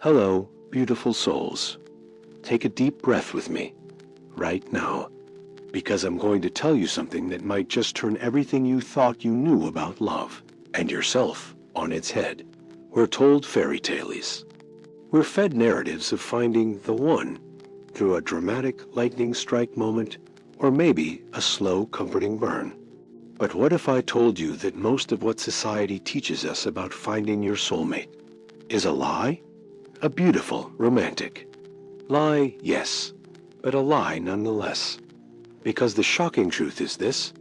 Hello, beautiful souls. Take a deep breath with me, right now, because I'm going to tell you something that might just turn everything you thought you knew about love and yourself on its head. We're told fairy tales. We're fed narratives of finding the one through a dramatic lightning strike moment or maybe a slow, comforting burn. But what if I told you that most of what society teaches us about finding your soulmate is a lie? A beautiful, romantic lie, yes, but a lie nonetheless. Because the shocking truth is this: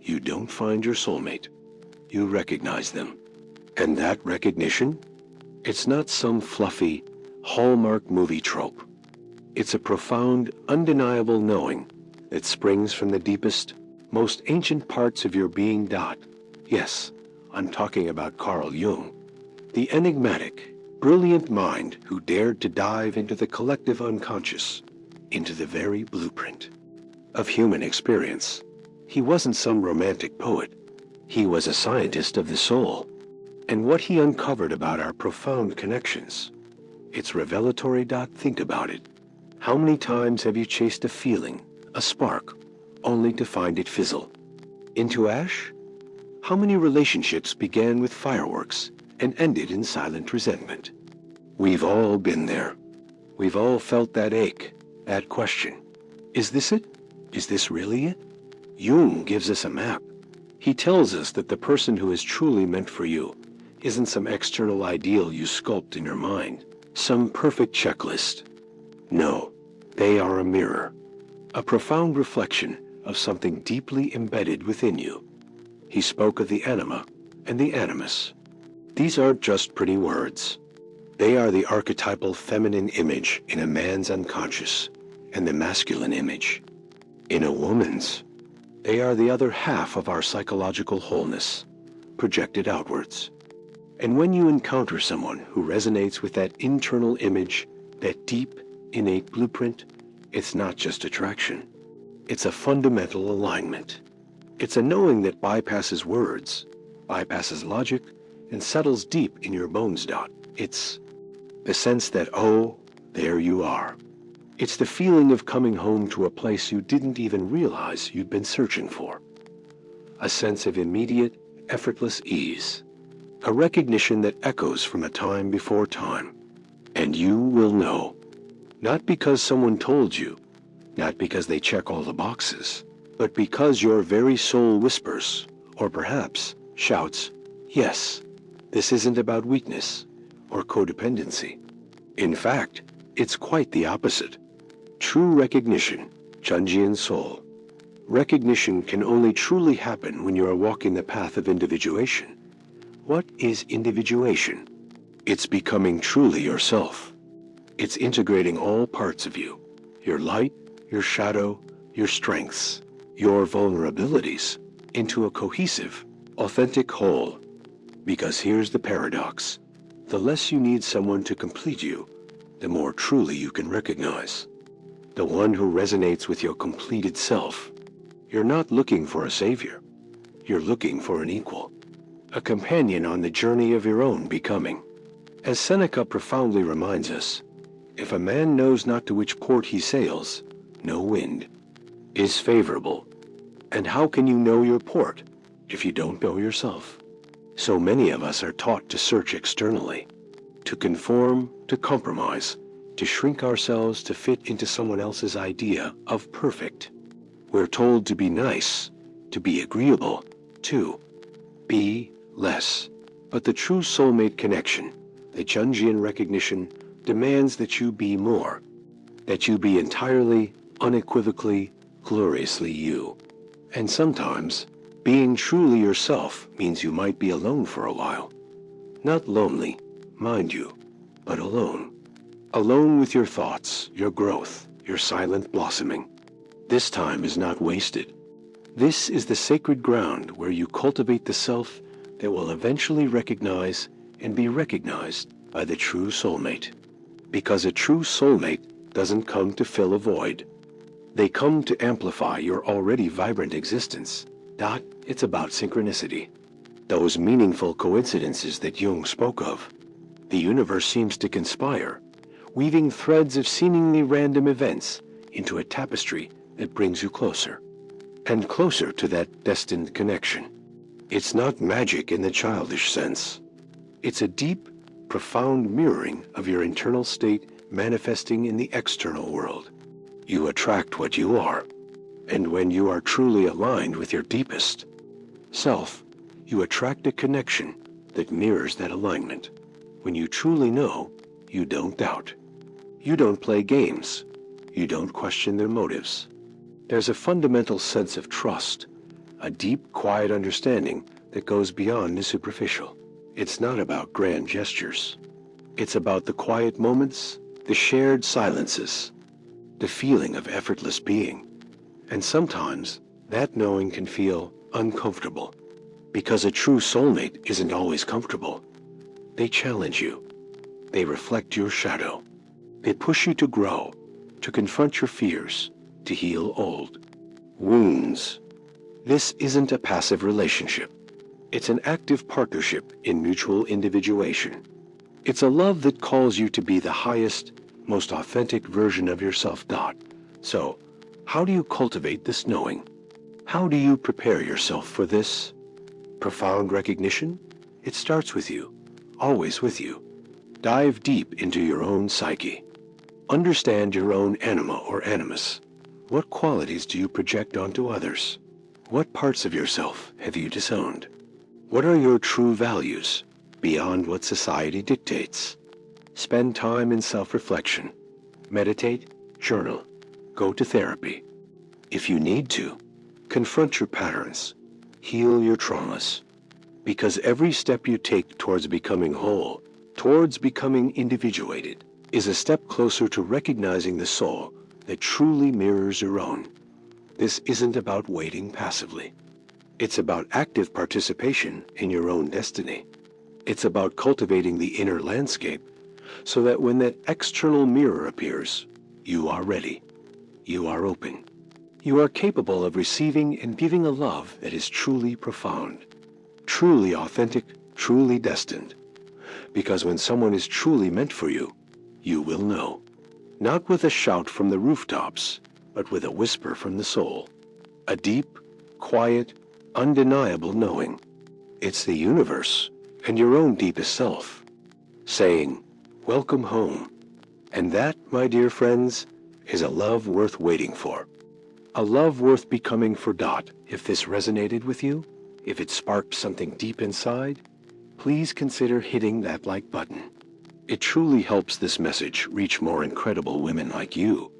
you don't find your soulmate, you recognize them. And that recognition? It's not some fluffy, Hallmark movie trope. It's a profound, undeniable knowing that springs from the deepest, most ancient parts of your being. Yes, I'm talking about Carl Jung, the enigmatic, brilliant mind who dared to dive into the collective unconscious, into the very blueprint of human experience. He wasn't some romantic poet. He was a scientist of the soul. And what he uncovered about our profound connections, it's revelatory. Think about it. How many times have you chased a feeling, a spark, only to find it fizzle into ash? How many relationships began with fireworks and ended in silent resentment? We've all been there. We've all felt that ache, that question. Is this it? Is this really it? Jung gives us a map. He tells us that the person who is truly meant for you isn't some external ideal you sculpt in your mind, some perfect checklist. No, they are a mirror, a profound reflection of something deeply embedded within you. He spoke of the Anima and the Animus. These aren't just pretty words. They are the archetypal feminine image in a man's unconscious and the masculine image in a woman's. They are the other half of our psychological wholeness, projected outwards. And when you encounter someone who resonates with that internal image, that deep, innate blueprint, it's not just attraction. It's a fundamental alignment. It's a knowing that bypasses words, bypasses logic, and settles deep in your bones. It's the sense that, oh, there you are. It's the feeling of coming home to a place you didn't even realize you'd been searching for. A sense of immediate, effortless ease. A recognition that echoes from a time before time. And you will know. Not because someone told you, not because they check all the boxes, but because your very soul whispers, or perhaps shouts, yes, this isn't about weakness or codependency. In fact, it's quite the opposite. True recognition, Jungian soul. Recognition can only truly happen when you are walking the path of individuation. What is individuation? It's becoming truly yourself. It's integrating all parts of you, your light, your shadow, your strengths, your vulnerabilities, into a cohesive, authentic whole. Because here's the paradox. The less you need someone to complete you, the more truly you can recognize. The one who resonates with your completed self. You're not looking for a savior. You're looking for an equal. A companion on the journey of your own becoming. As Seneca profoundly reminds us, if a man knows not to which port he sails, no wind is favorable. And how can you know your port if you don't know yourself? So many of us are taught to search externally, to conform, to compromise, to shrink ourselves to fit into someone else's idea of perfect. We're told to be nice, to be agreeable, to be less. But the true soulmate connection, the Jungian recognition, demands that you be more, that you be entirely, unequivocally, gloriously you. And sometimes, being truly yourself means you might be alone for a while. Not lonely, mind you, but alone. Alone with your thoughts, your growth, your silent blossoming. This time is not wasted. This is the sacred ground where you cultivate the self that will eventually recognize and be recognized by the true soulmate. Because a true soulmate doesn't come to fill a void. They come to amplify your already vibrant existence. It's about synchronicity. Those meaningful coincidences that Jung spoke of. The universe seems to conspire, weaving threads of seemingly random events into a tapestry that brings you closer, and closer to that destined connection. It's not magic in the childish sense. It's a deep, profound mirroring of your internal state manifesting in the external world. You attract what you are, and when you are truly aligned with your deepest self, you attract a connection that mirrors that alignment. When you truly know, you don't doubt. You don't play games. You don't question their motives. There's a fundamental sense of trust, a deep, quiet understanding that goes beyond the superficial. It's not about grand gestures. It's about the quiet moments, the shared silences, the feeling of effortless being. And sometimes that knowing can feel uncomfortable, because a true soulmate isn't always comfortable. They challenge you. They reflect your shadow. They push you to grow, to confront your fears, to heal old wounds. This isn't a passive relationship. It's an active partnership in mutual individuation. It's a love that calls you to be the highest, most authentic version of yourself. So, how do you cultivate this knowing? How do you prepare yourself for this profound recognition? It starts with you, always with you. Dive deep into your own psyche. Understand your own anima or animus. What qualities do you project onto others? What parts of yourself have you disowned? What are your true values beyond what society dictates? Spend time in self-reflection. Meditate, journal, go to therapy. If you need to, confront your patterns, heal your traumas. Because every step you take towards becoming whole, towards becoming individuated, is a step closer to recognizing the soul that truly mirrors your own. This isn't about waiting passively. It's about active participation in your own destiny. It's about cultivating the inner landscape so that when that external mirror appears, you are ready. You are open. You are capable of receiving and giving a love that is truly profound, truly authentic, truly destined. Because when someone is truly meant for you, you will know. Not with a shout from the rooftops, but with a whisper from the soul. A deep, quiet, undeniable knowing. It's the universe and your own deepest self saying, "Welcome home." And that, my dear friends, is a love worth waiting for. A love worth becoming for. If this resonated with you, if it sparked something deep inside, please consider hitting that like button. It truly helps this message reach more incredible women like you.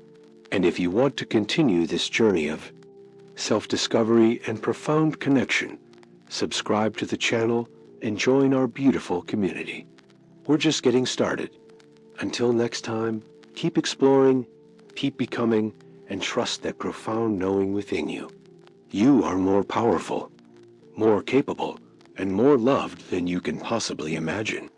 And if you want to continue this journey of self-discovery and profound connection, subscribe to the channel and join our beautiful community. We're just getting started. Until next time, keep exploring, keep becoming, and trust that profound knowing within you. You are more powerful, more capable, and more loved than you can possibly imagine.